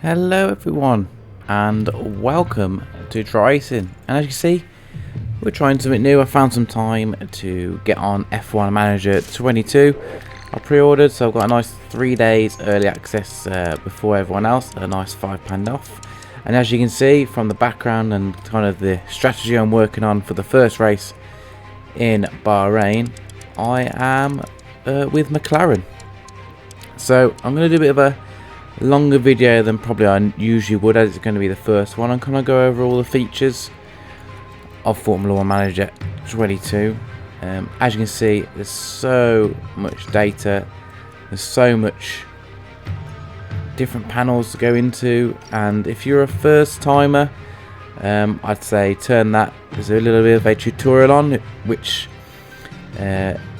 Hello everyone and welcome to Try Racing, and as you can see we're trying something new. I found some time to get on F1 Manager 22. I pre-ordered, so I've got a nice 3 days early access before everyone else, a nice £5 off. And as you can see from the background and kind of the strategy I'm working on for the first race in Bahrain, I am with McLaren. So I'm going to do a bit of a longer video than probably I usually would, as it's going to be the first one. I'm going to go over all the features of Formula 1 Manager 22. As you can see, there's so much data, there's so much different panels to go into, and if you're a first timer, I'd say turn that. There's a little bit of a tutorial on it, which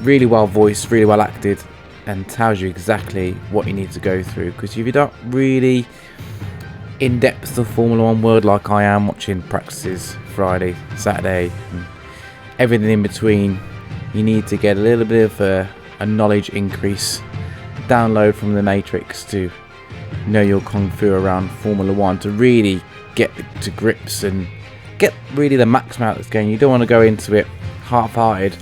really well voiced, really well acted, and tells you exactly what you need to go through. Because if you're not really in depth of Formula 1 world like I am, watching practices Friday, Saturday, and everything in between, you need to get a little bit of a knowledge increase, download from the Matrix to know your kung fu around Formula 1 to really get to grips and get really the maximum out of this game. You don't want to go into it half-hearted,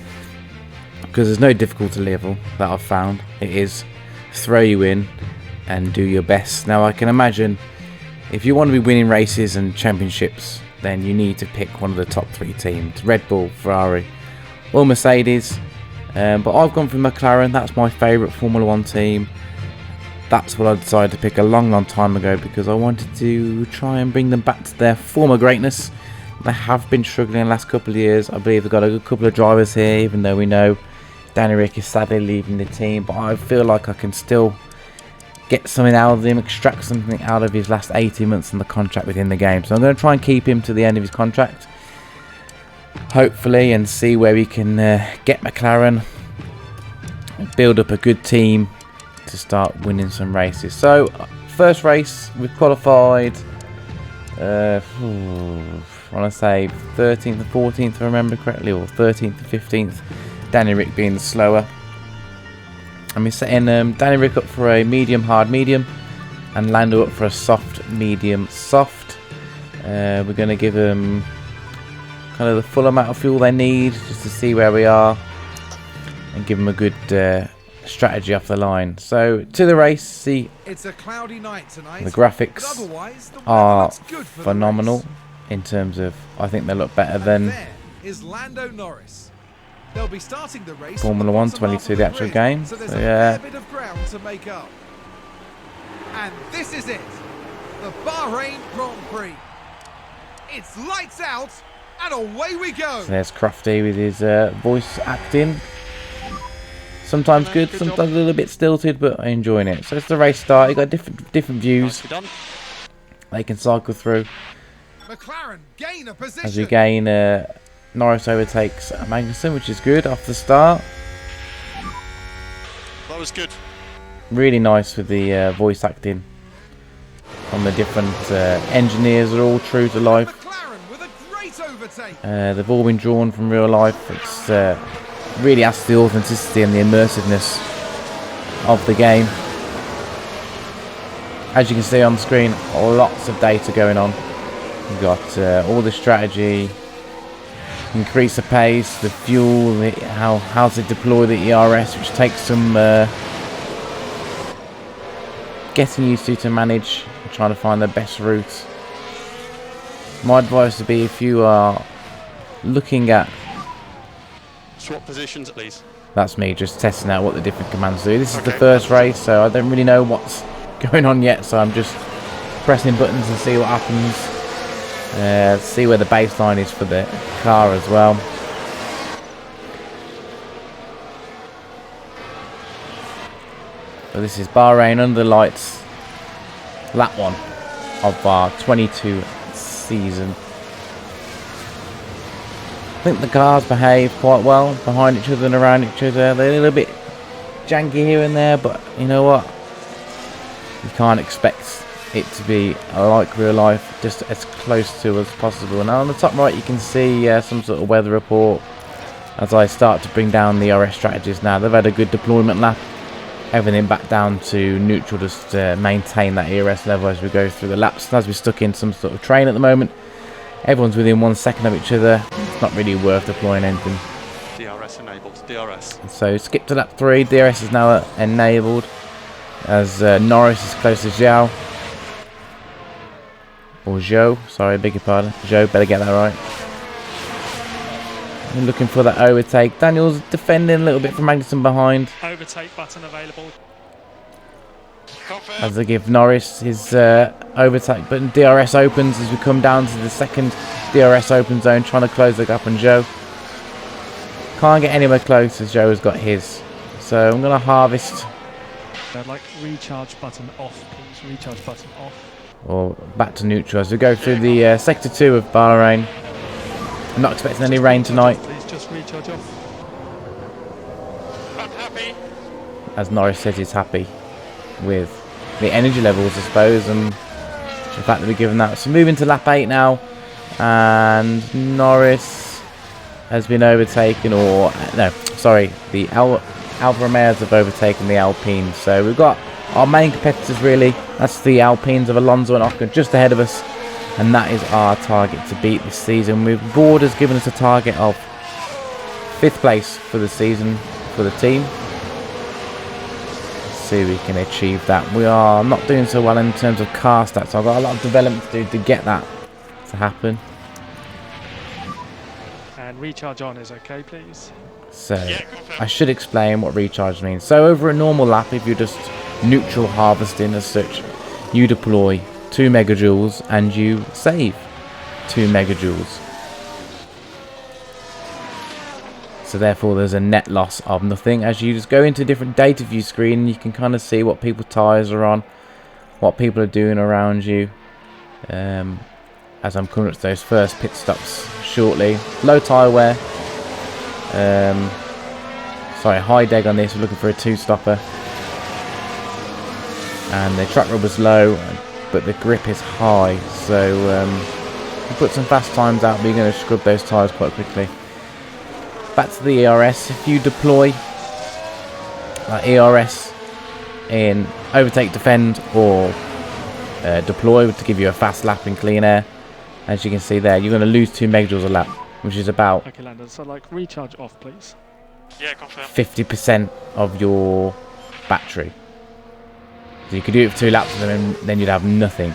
because there's no difficulty level that I've found. It is throw you in and do your best. Now I can imagine if you want to be winning races and championships, then you need to pick one of the top 3 teams: Red Bull, Ferrari or Mercedes. But I've gone for McLaren. That's my favourite Formula 1 team. That's what I decided to pick a long time ago, because I wanted to try and bring them back to their former greatness. They have been struggling the last couple of years. I believe they've got a good couple of drivers here, even though we know Danny Rick is sadly leaving the team. But I feel like I can still get something out of him, extract something out of his last 18 months in the contract within the game. So I'm going to try and keep him to the end of his contract, hopefully, and see where we can get McLaren, build up a good team to start winning some races. So first race, we've qualified I want to say 13th and 14th if I remember correctly, or 13th and 15th, Danny Rick being slower. And we're setting Danny Rick up for a medium hard medium and Lando up for a soft medium soft. We're going to give them kind of the full amount of fuel they need just to see where we are and give them a good strategy off the line. So to the race, see, it's a cloudy night tonight, the graphics are phenomenal in in terms of, I think they look better than there is Lando Norris. They'll be starting the race Formula 1 22, the actual game. So there's So a yeah, fair bit of ground to make up. And this is it, the Bahrain Grand Prix. It's lights out and away we go. so there's Crofty with his voice acting. Sometimes good, sometimes a little bit stilted, but I'm enjoying it. So it's the race start. You got different views they can cycle through. McLaren gain a position. As we gain, Norris overtakes Magnussen, which is good off the start. That was good. Really nice with the voice acting from the different engineers. Are all true to life. McLaren with a great overtake. They've all been drawn from real life. It's really adds to the authenticity and the immersiveness of the game. As you can see on the screen, lots of data going on. We've got all the strategy, increase the pace, the fuel, how to deploy the ERS, which takes some getting used to manage and trying to find the best route. My advice would be, if you are looking at, Swap positions, please. that's me just testing out what the different commands do. This is the first race, so I don't really know what's going on yet, so I'm just pressing buttons and see what happens. See where the baseline is for the car as well. So this is Bahrain under the lights, lap 1 of our 22 season. I think the cars behave quite well behind each other and around each other. They're a little bit janky here and there, but you know what? You can't expect it to be like real life, just as close to as possible. Now on the top right you can see some sort of weather report as I start to bring down the RS strategies. Now they've had a good deployment lap everything back down to neutral, just to maintain that ERS level as we go through the laps. As we're stuck in some sort of train at the moment, everyone's within 1 second of each other. It's not really worth deploying anything. DRS enabled. DRS. So skip to lap 3. DRS is now enabled as Norris is close to Zhao. Or Zhou, sorry, beg your pardon. Zhou, better get that right. We're looking for that overtake. Daniel's defending a little bit from Magnussen behind. Overtake button available. Confirm. As they give Norris his overtake button. DRS opens as we come down to the second DRS open zone, trying to close the gap on Zhou. Can't get anywhere close as Zhou has got his. So I'm going to harvest. I'd like recharge button off, please. Recharge button off. Or back to neutral as we go through the sector 2 of Bahrain. I'm not expecting any rain tonight. Please just recharge off. I'm happy. As Norris says he's happy with the energy levels, I suppose, and the fact that we're given that. So moving to lap 8 now, and Norris has been overtaken, or no, sorry, the Alfa Romeos have overtaken the Alpines. So we've got our main competitors really. That's the Alpines of Alonso and Ocon just ahead of us, and that is our target to beat this season. Board has given us a target of 5th place for the season for the team. Let's see if we can achieve that. We are not doing so well in terms of car stats, so I've got a lot of development to do to get that to happen. And recharge on is okay, please. So Yeah, confirm. I should explain what recharge means. So over a normal lap, if you're just neutral harvesting as such, you deploy 2 megajoules and you save 2 megajoules. So therefore there's a net loss of nothing. As you just go into a different data view screen, you can kind of see what people's tyres are on, what people are doing around you. As I'm coming up to those first pit stops shortly. Low tyre wear. Sorry, high deg on this. We're looking for a 2-stopper. And the track rubber's low, but the grip is high. So we put some fast times out, but you're going to scrub those tyres quite quickly. Back to the ERS. If you deploy ERS in overtake, defend, or deploy to give you a fast lap in clean air, as you can see there, you're going to lose 2 megajoules a lap, which is about Okay, Landon. So like recharge off, please. Yeah, confirm. 50% of your battery. So you could do it for 2 laps and then you'd have nothing.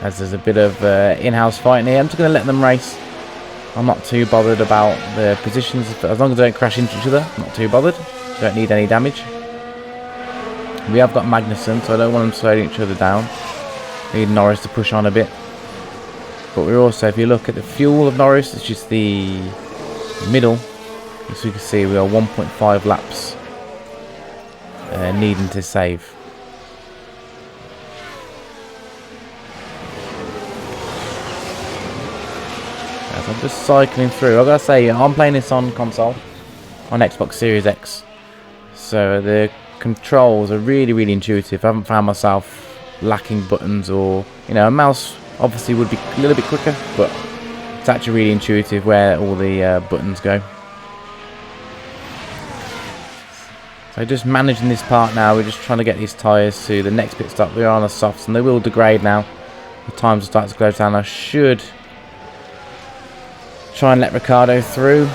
As there's a bit of in-house fighting here, I'm just going to let them race. I'm not too bothered about the positions, as long as they don't crash into each other. I'm not too bothered. Don't need any damage. We have got Magnussen, so I don't want them slowing each other down. Need Norris to push on a bit. But we're also, if you look at the fuel of Norris, it's just the middle. As you can see, we are 1.5 laps needing to save. As I'm just cycling through, I've got to say, I'm playing this on console, on Xbox Series X. So the controls are really, really intuitive. I haven't found myself lacking buttons, or, you know, a mouse obviously would be a little bit quicker, but it's actually really intuitive where all the buttons go. So just managing this part now, we're just trying to get these tyres to the next pit stop. We are on the softs and they will degrade now. The times will start to close down. I should try and let Ricciardo through,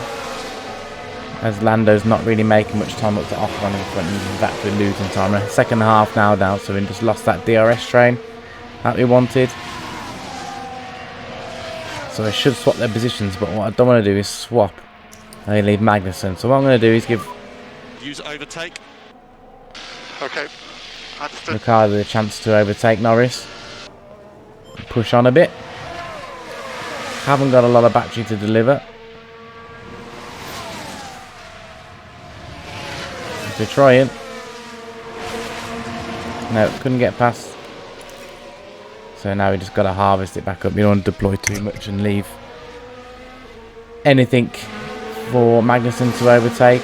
as Lando's not really making much time up to Ocon in front, and he's actually losing time. A second half now, so we just lost that DRS train that we wanted. So I should swap their positions, but what I don't want to do is swap and leave Magnussen. So what I'm going to do is give Use overtake. Okay. Understood. Ricciardo the chance to overtake Norris. Push on a bit. Haven't got a lot of battery to deliver. To try it. No, couldn't get past. So now we just got to harvest it back up. You don't want to deploy too much and leave anything for Magnussen to overtake.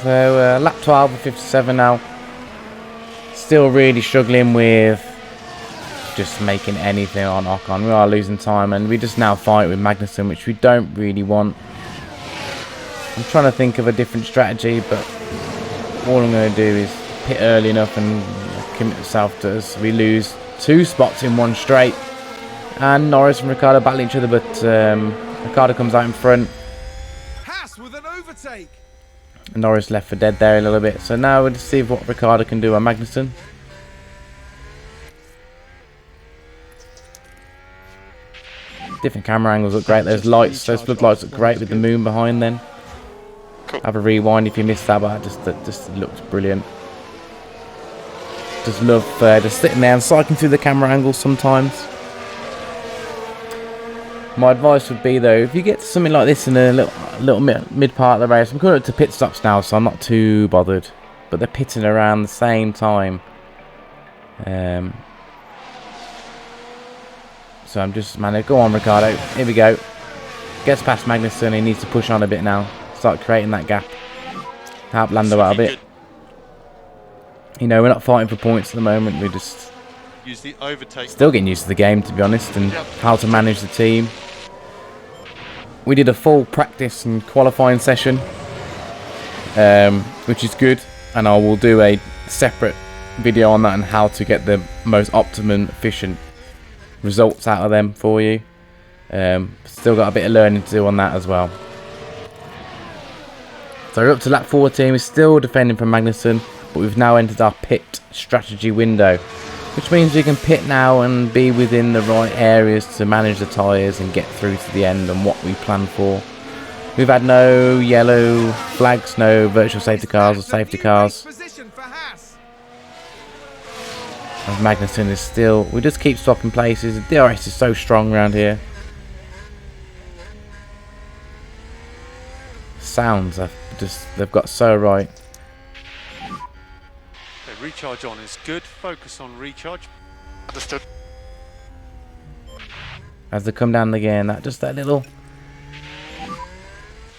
So lap 12 of 57 now. Still really struggling with just making anything on Ocon. We are losing time, and we just now fight with Magnussen, which we don't really want. I'm trying to think of a different strategy, but all I'm going to do is pit early enough and commit myself to us. We lose 2 spots in one straight, and Norris and Ricciardo battle each other, but Ricciardo comes out in front. Haas with an overtake. Norris left for dead there a little bit. So now we'll see what Ricciardo can do on Magnussen. Different camera angles look great. Those lights, those floodlights look great with the moon behind then. Cool. Have a rewind if you missed that, but that just looks brilliant. Just love just sitting there and cycling through the camera angles sometimes. My advice would be though, if you get to something like this in a little mid part of the race, I'm going up to pit stops now, so I'm not too bothered. But they're pitting around the same time. So I'm just, man, go on Ricciardo, here we go. Gets past Magnussen, he needs to push on a bit now. Start creating that gap. Help Lando out a bit. You know, we're not fighting for points at the moment, we're just Use the overtake. still getting used to the game, to be honest, and how to manage the team. We did a full practice and qualifying session, which is good, and I will do a separate video on that and how to get the most optimum, efficient results out of them for you. Still got a bit of learning to do on that as well. So we're up to lap 14. We're still defending from Magnussen, but we've now entered our pit strategy window, which means we can pit now and be within the right areas to manage the tyres and get through to the end and what we plan for. We've had no yellow flags, no virtual safety cars or safety cars. Position for Haas. As Magnussen is still, we just keep swapping places. The DRS is so strong around here. Sounds they've got so right. Okay, recharge on is good. Focus on recharge. Understood. As they come down again, that little.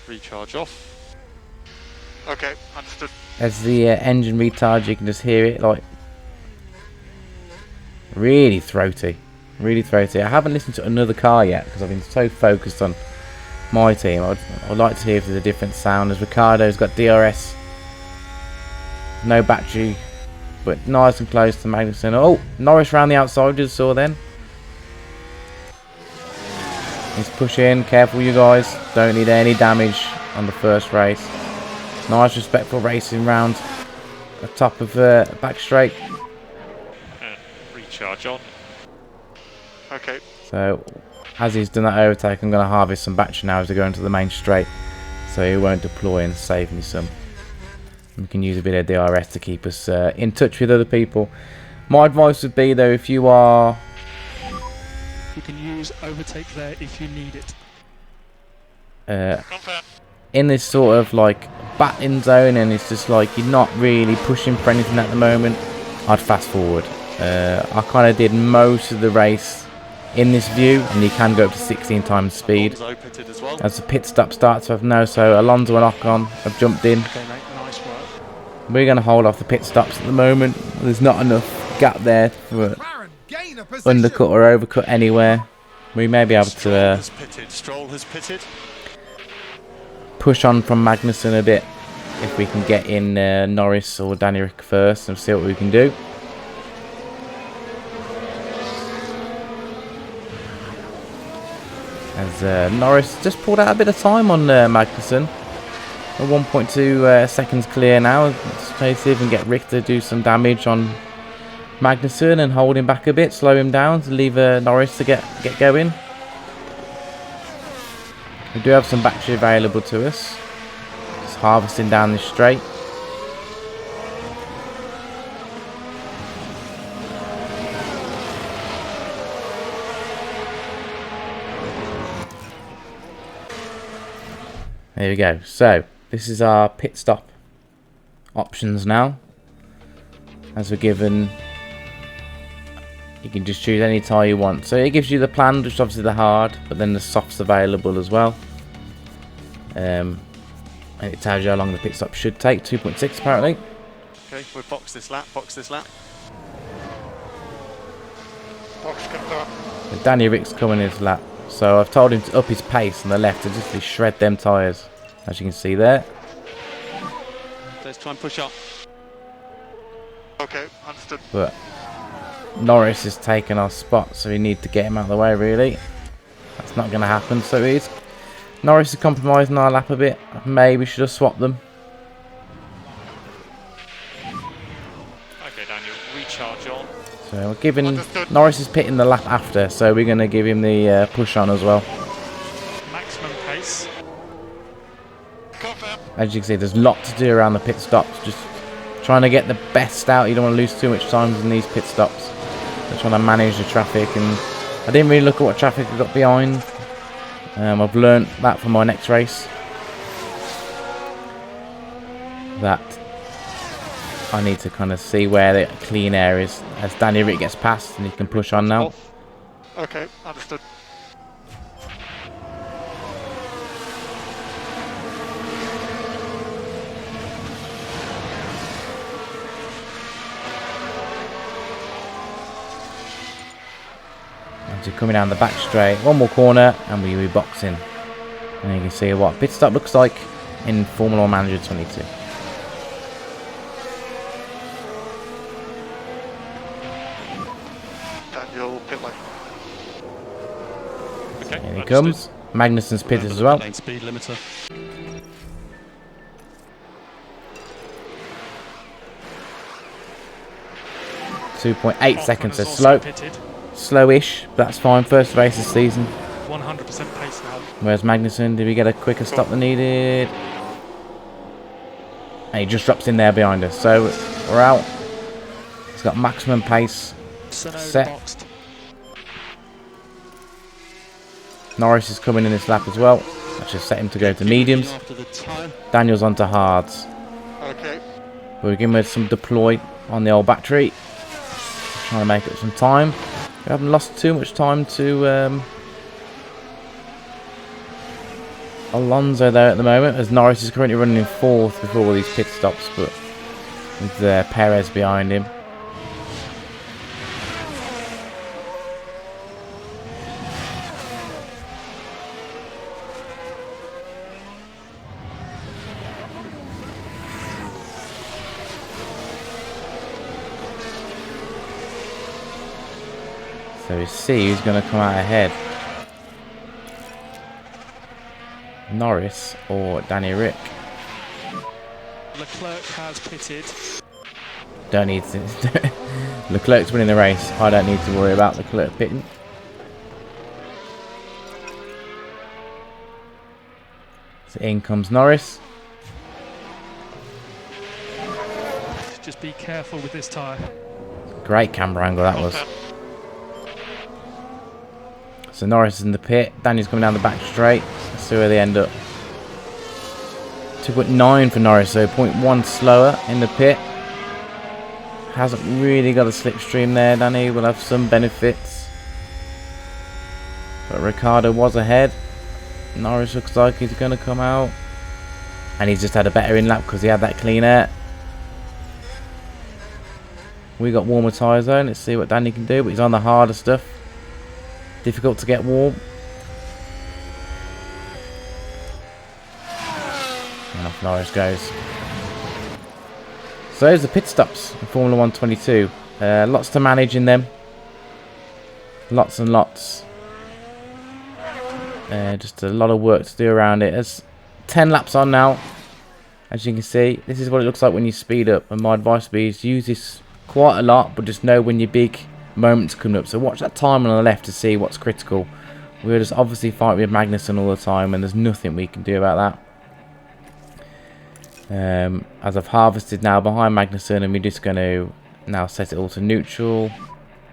Recharge off. Okay, understood. As the engine retards, you can just hear it like really throaty, really throaty. I haven't listened to another car yet because I've been so focused on my team. I'd like to hear if there's a different sound. As Ricciardo's got DRS, no battery, but nice and close to Magnussen. Oh, Norris around the outside, just saw then. He's pushing, careful you guys, don't need any damage on the first race. Nice respectful racing round the top of back straight. Recharge on. Okay. So as he's done that overtake, I'm going to harvest some battery now as we go into the main straight, so he won't deploy and save me some. We can use a bit of DRS to keep us in touch with other people. My advice would be though, if you are... You can use overtake there if you need it. Confirm. in this sort of like batting zone and it's just like you're not really pushing for anything at the moment, I'd fast forward. I kind of did most of the race in this view, and you can go up to 16 times speed. As, well. As the pit stop starts, I've now, so Alonso and Ocon have jumped in. Okay, mate, nice work. We're going to hold off the pit stops at the moment. There's not enough gap there for undercut or overcut anywhere. We may be able to Stroll has pitted. push on from Magnussen a bit if we can get in Norris or Danny Rick first and see what we can do. As Norris just pulled out a bit of time on Magnussen. 1.2 seconds clear now. Let's try to see if we can get Rick to do some damage on Magnussen and hold him back a bit, slow him down to leave Norris to get going. We do have some battery available to us. Just harvesting down this straight. There we go. So this is our pit stop options now. As we're given, you can just choose any tyre you want. So it gives you the planned, which is obviously the hard, but then the soft's available as well. And it tells you how long the pit stop should take, 2.6 apparently. Okay, we'll box this lap, box this lap. Box confirmed. And Danny Rick's coming in his lap. So I've told him to up his pace on the left and just shred them tyres. As you can see there. Let's try and push up. Okay, understood. But Norris is taking our spot, so we need to get him out of the way really. That's not going to happen, so it is. Norris is compromising our lap a bit. Maybe we should have swapped them. Okay, Daniel, recharge on. So we're giving Understood. Norris is pitting the lap after, so we're going to give him the push on as well. Maximum pace. Confirm. As you can see, there's a lot to do around the pit stops. Just trying to get the best out. You don't want to lose too much time in these pit stops. Just trying to manage the traffic, and I didn't really look at what traffic I got behind. I've learned that for my next race. That I need to kind of see where the clean air is as Danny Rick gets past, and he can push on now. Off. Okay, understood. As you're coming down the back straight, one more corner, and we'll be boxing. And you can see what pit stop looks like in Formula 1 Manager 22. Daniel, pit lane. Okay, Here he understood. comes. Magnussen's pitted as well. Lane speed limiter. .8 seconds, so Ocon has slow. also pitted. Slowish, but that's fine. First race this season. 100% pace now. Whereas Magnussen, did we get a quicker stop than needed? And he just drops in there behind us. So we're out. He's got maximum pace. Seno Set. boxed. Norris is coming in this lap as well. Let's just set him to go to mediums. After the time. Daniel's onto hards. Okay. We're giving him some deploy on the old battery. Trying to make up some time. We haven't lost too much time to Alonso there at the moment, as Norris is currently running in 4th before all these pit stops, but with Perez behind him. So we see who's going to come out ahead. Norris or Danny Rick. Leclerc has pitted. Don't need to. Leclerc's winning the race. I don't need to worry about Leclerc pitting. So in comes Norris. Just be careful with this tyre. Great camera angle that was. So Norris is in the pit. Daniel's coming down the back straight. Let's see where they end up. 2.9 for Norris, so 0.1 slower in the pit. Hasn't really got a slipstream there, Danny. Will have some benefits. But Ricciardo was ahead. Norris looks like he's going to come out. And he's just had a better in-lap because he had that clean air. We got warmer tyres though. Let's see what Danny can do. But he's on the harder stuff. Difficult to get warm. And off Norris goes. So there's the pit stops in Formula 1 22. Lots to manage in them. Lots and lots. Just a lot of work to do around it. There's 10 laps on now. As you can see, this is what it looks like when you speed up. And my advice would be is use this quite a lot, but just know when your big moments coming up. So watch that time on the left to see what's critical. We're just obviously fighting with Magnussen all the time, and there's nothing we can do about that. As I've harvested now behind Magnussen, and we're just going to now set it all to neutral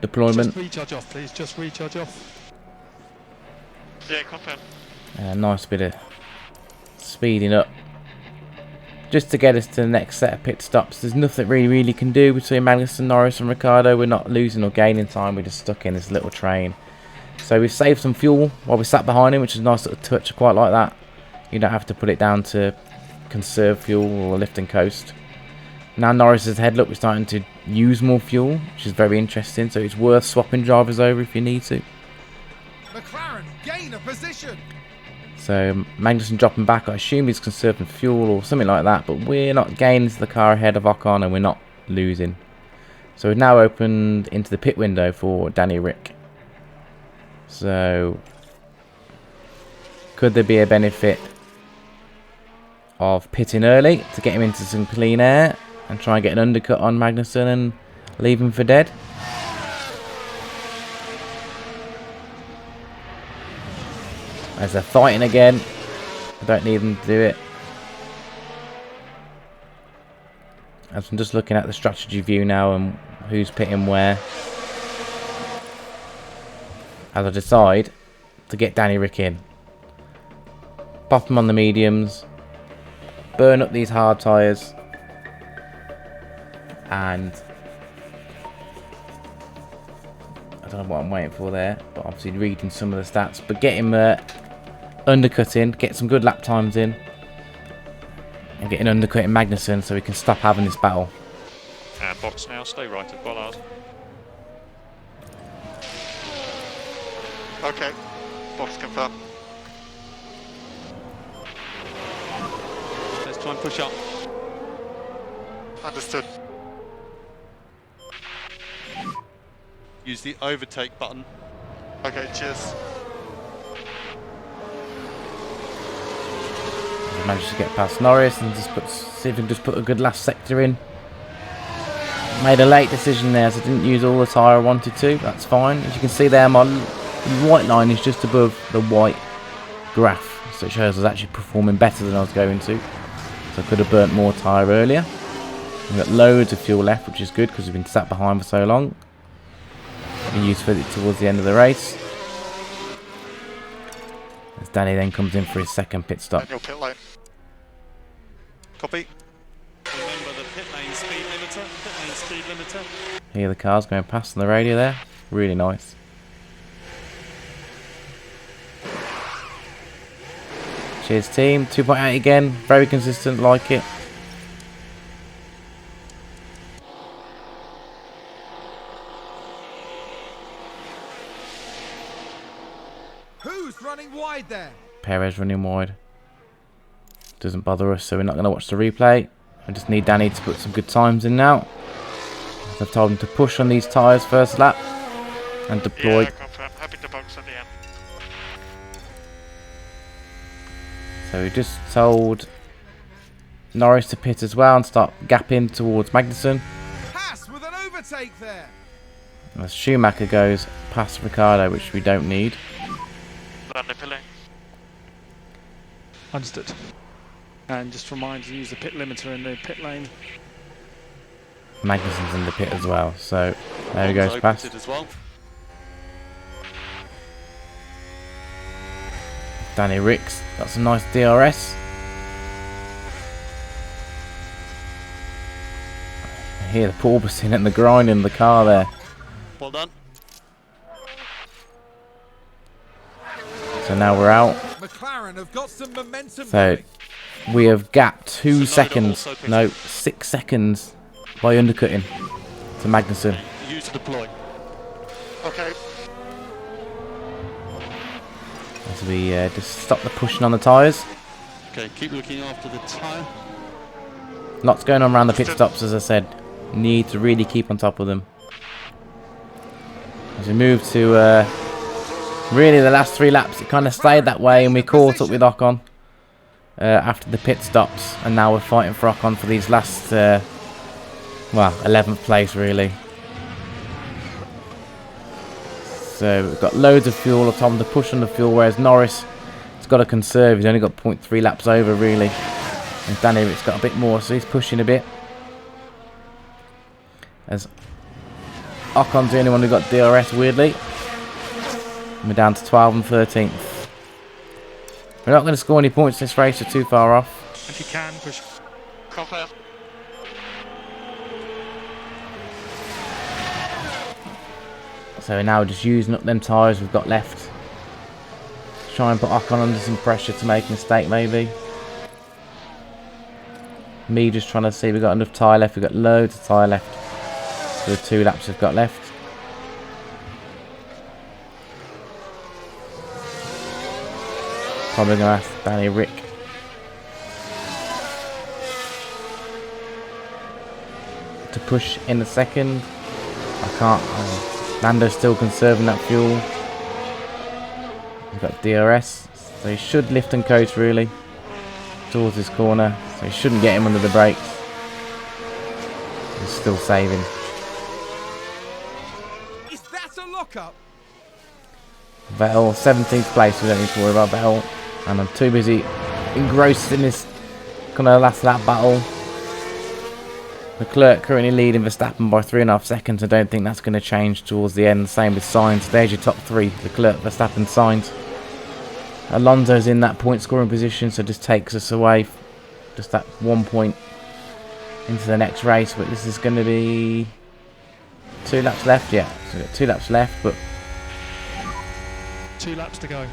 deployment. Just recharge off, please. Just recharge off. Yeah, confirm. Nice bit of speeding up just to get us to the next set of pit stops. There's nothing really can do between Magnussen, Norris and Ricciardo. We're not losing or gaining time. We're just stuck in this little train. So we've saved some fuel while we sat behind him, which is a nice little touch. I quite like that. You don't have to put it down to conserve fuel or lift and coast. Now Norris is ahead. Look, we're starting to use more fuel, which is very interesting. So it's worth swapping drivers over if you need to. McLaren gain a position. So Magnussen dropping back. I assume he's conserving fuel or something like that. But we're not gaining to the car ahead of Ocon, and we're not losing. So we've now opened into the pit window for Danny Rick. So could there be a benefit of pitting early to get him into some clean air and try and get an undercut on Magnussen and leave him for dead? As they're fighting again, I don't need them to do it. As I'm just looking at the strategy view now and who's pitting where, as I decide to get Danny Rick in. Pop him on the mediums, burn up these hard tyres, and I don't know what I'm waiting for there, but obviously reading some of the stats, but get him undercutting, get some good lap times in, and get an undercutting Magnussen so we can stop having this battle. And box now, stay right at Bollard. Okay, box confirmed. Let's try and push up. Understood. Use the overtake button. Okay, cheers. Managed to get past Norris and just see if we can just put a good last sector in. Made a late decision there, so I didn't use all the tyre I wanted to. That's fine. As you can see there, my white line is just above the white graph, so it shows I was actually performing better than I was going to. So I could have burnt more tyre earlier. We've got loads of fuel left, which is good because we've been sat behind for so long. We used it towards the end of the race. As Danny then comes in for his second pit stop. Manual pit lane. Copy. Remember the pit lane speed limiter. Pit lane speed limiter. Hear the cars going past on the radio there. Really nice. Cheers team. 2.8 again. Very consistent. Like it. Who's running wide there? Perez running wide. Doesn't bother us, so we're not going to watch the replay. I just need Danny to put some good times in now. I've told him to push on these tyres first lap and deploy. Yeah, confirm. Happy to box at the end. So we just told Norris to pit as well and start gapping towards Magnussen. Pass with an overtake there. As Schumacher goes past Ricciardo, which we don't need. Run the pit lane. Understood. And just remind to use the pit limiter in the pit lane. Magnussen's in the pit as well, so there he goes Opened past. it as well. Danny Ricks, that's a nice DRS. I hear the porpoising and the grind in the car there. Well done. So now we're out. McLaren have got some momentum. So we have gapped 2 So seconds, also no, 6 seconds by undercutting to Magnussen. Use to deploy. Okay. As we just stop the pushing on the tyres. Okay, keep looking after the tyre. Lots going on around the pit stops, as I said. Need to really keep on top of them. As we move to really the last 3 laps, it kind of stayed that way, and we caught up with Ocon after the pit stops, and now we're fighting for Ocon for these last, well, 11th place really. So we've got loads of fuel. I've told him to push on the fuel, whereas Norris has got to conserve. He's only got 0.3 laps over really, and Danny Rick's got a bit more, so he's pushing a bit. As Ocon's the only one who got DRS weirdly. And we're down to 12 and 13th. We're not going to score any points this race, we're too far off. If you can, push. Confirm. So we're now just using up them tyres we've got left. Try and put Ocon under some pressure to make a mistake maybe. Me just trying to see we've got enough tyre left. We've got loads of tyre left for the 2 laps we've got left. Probably going to ask Danny Rick. To push in the second. I can't. Lando's still conserving that fuel. He's got DRS. So he should lift and coast really towards this corner. So he shouldn't get him under the brakes. He's still saving. Is that a lockup? Vettel, 17th place. We don't need to worry about Vettel. And I'm too busy engrossed in this kind of last lap battle. Leclerc currently leading Verstappen by 3.5 seconds. I don't think that's going to change towards the end. Same with Sainz. There's your top 3. Leclerc, Verstappen, Sainz. Alonso's in that point scoring position, so just takes us away just that 1 point into the next race. But this is going to be 2 laps left. Yeah, so we've got 2 laps left, but 2 laps to go.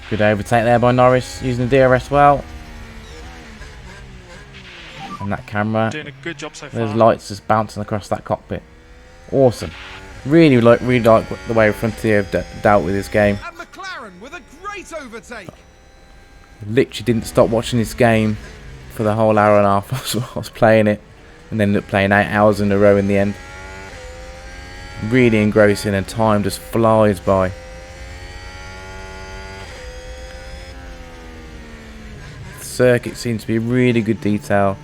good overtake there by Norris using the DRS well. And that camera, Doing a good job so far. there's lights just bouncing across that cockpit. Awesome. Really like the way Frontier have dealt with this game. And McLaren with a great overtake. Literally didn't stop watching this game for the whole hour and a half I was playing it, and then ended up playing 8 hours in a row in the end. Really engrossing, and time just flies by. The circuit seems to be really good detail.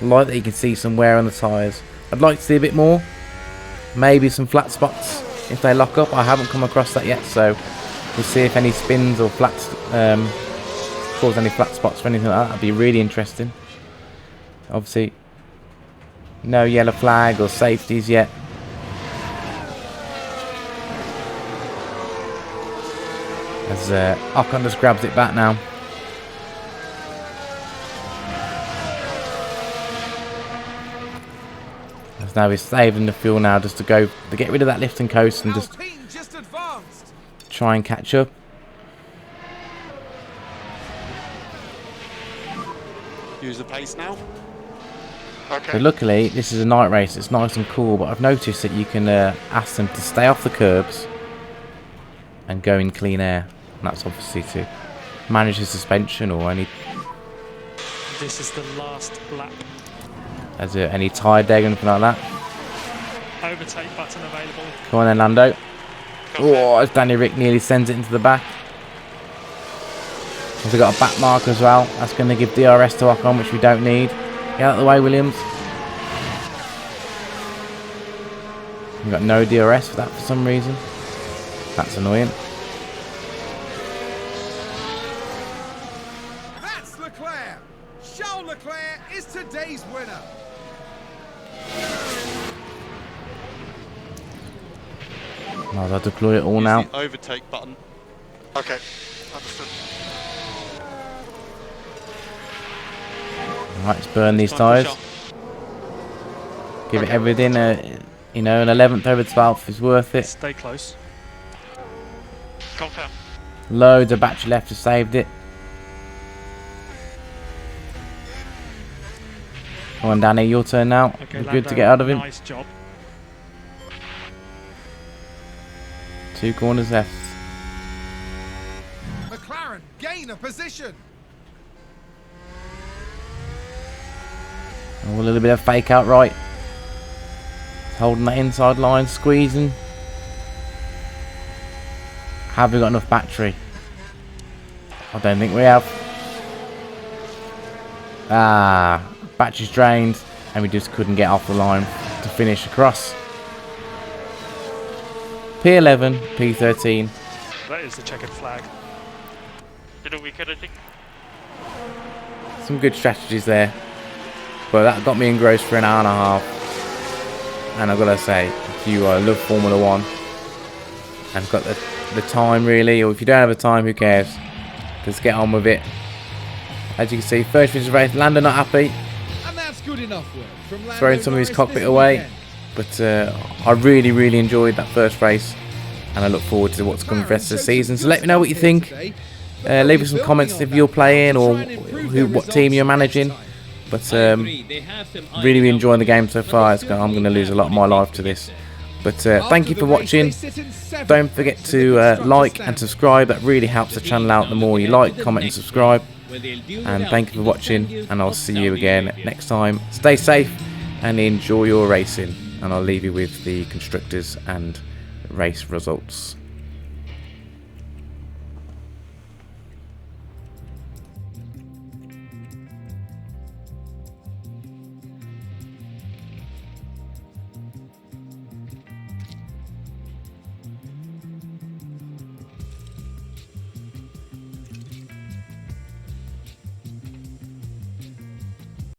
I like that you can see some wear on the tyres. I'd like to see a bit more. Maybe some flat spots if they lock up. I haven't come across that yet, so we'll see if any spins or flats cause any flat spots or anything like that. That'd be really interesting. Obviously, no yellow flag or safeties yet. As Ocon just grabs it back now. As now he's saving the fuel now just to get rid of that lift and coast and just Alpine just advanced. try and catch up. Use the pace now. Okay. So luckily this is a night race, it's nice and cool, but I've noticed that you can ask them to stay off the curbs and go in clean air. And that's obviously to manage the suspension or any This is the last lap. any tyre deg or anything like that. Overtake button available. Come on then, Lando. Okay. Oh, as Danny Rick nearly sends it into the back. We've got a back mark as well. That's going to give DRS to Ocon, which we don't need. Get out of the way, Williams. We've got no DRS for that for some reason. That's annoying. That's Leclerc. Charles Leclerc is today's winner. I'll deploy it all now. Use the overtake button. Okay. Understood. Right, let's burn these Time for tyres. shot. Give it everything. You know, an 11th over 12th is worth it. Stay close. Confirm. Loads of battery left to saved it. Come on, Danny, your turn now. Okay, You're good Lando, to get out of him. Nice job. 2 corners left. McLaren gain a position. Oh, a little bit of fake out right. Holding that inside line, squeezing. Have we got enough battery? I don't think we have. Ah, battery's drained, and we just couldn't get off the line to finish across. P11, P13. That is the checkered flag. Did a weaker rating. Some good strategies there. But that got me engrossed for an hour and a half. And I've got to say, if you love Formula 1 and got the time really, or if you don't have the time, who cares? Just get on with it. As you can see, first finish race, Lando not happy. And that's good enough work from Lando Throwing some of his Norris cockpit this away. weekend. But I really enjoyed that first race. And I look forward to what's coming for the rest of the season. So let me know what you think. Leave us some comments if you're playing or what team you're managing. But really enjoying the game so far. I'm going to lose a lot of my life to this. But thank you for watching. Don't forget to like and subscribe. That really helps the channel out. The more you like, comment and subscribe. And thank you for watching, and I'll see you again next time. Stay safe and enjoy your racing, and I'll leave you with the constructors and race results.